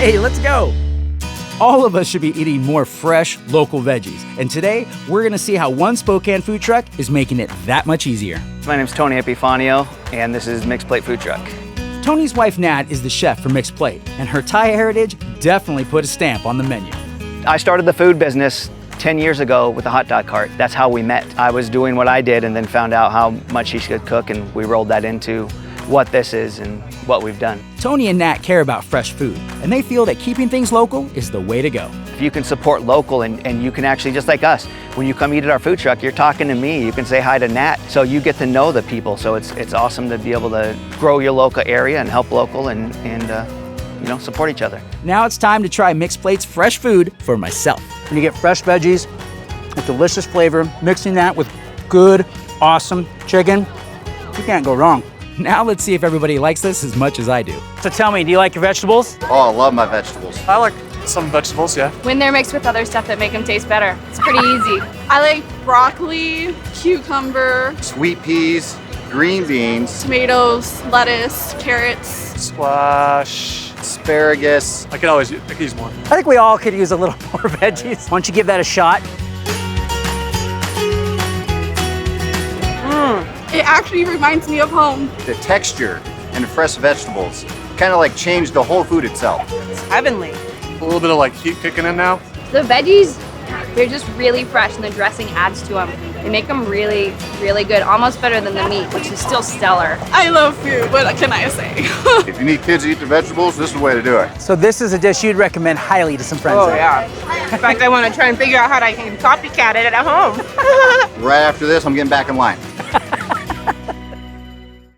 Hey, let's go. All of us should be eating more fresh, local veggies. And today, we're gonna see how one Spokane food truck is making it that much easier. My name's Tony Epifanio, and this is Mixed Plate Food Truck. Tony's wife, Nat, is the chef for Mixed Plate, and her Thai heritage definitely put a stamp on the menu. I started the food business 10 years ago with a hot dog cart. That's how we met. I was doing what I did and then found out how much she could cook, and we rolled that into what this is and what we've done. Tony and Nat care about fresh food, and they feel that keeping things local is the way to go. If you can support local and you can actually, just like us, when you come eat at our food truck, you're talking to me, you can say hi to Nat, so you get to know the people. So it's awesome to be able to grow your local area and help local and support each other. Now it's time to try Mixed Plate's fresh food for myself. When you get fresh veggies with delicious flavor, mixing that with good, awesome chicken, you can't go wrong. Now let's see if everybody likes this as much as I do. So tell me, do you like your vegetables? Oh, I love my vegetables. I like some vegetables, yeah. When they're mixed with other stuff that make them taste better. It's pretty easy. I like broccoli, cucumber, Sweet peas, green beans, tomatoes, lettuce, carrots. Squash. asparagus. I could use more. I think we all could use a little more veggies. Why don't you give that a shot? It actually reminds me of home. The texture and the fresh vegetables kind of like changed the whole food itself. It's heavenly. A little bit of like heat kicking in now. The veggies, they're just really fresh and the dressing adds to them. They make them really, really good, almost better than the meat, which is still stellar. I love food, what can I say? If you need kids to eat their vegetables, this is the way to do it. So this is a dish you'd recommend highly to some friends. Oh yeah. In fact, I want to try and figure out how I can copycat it at home. Right after this, I'm getting back in line.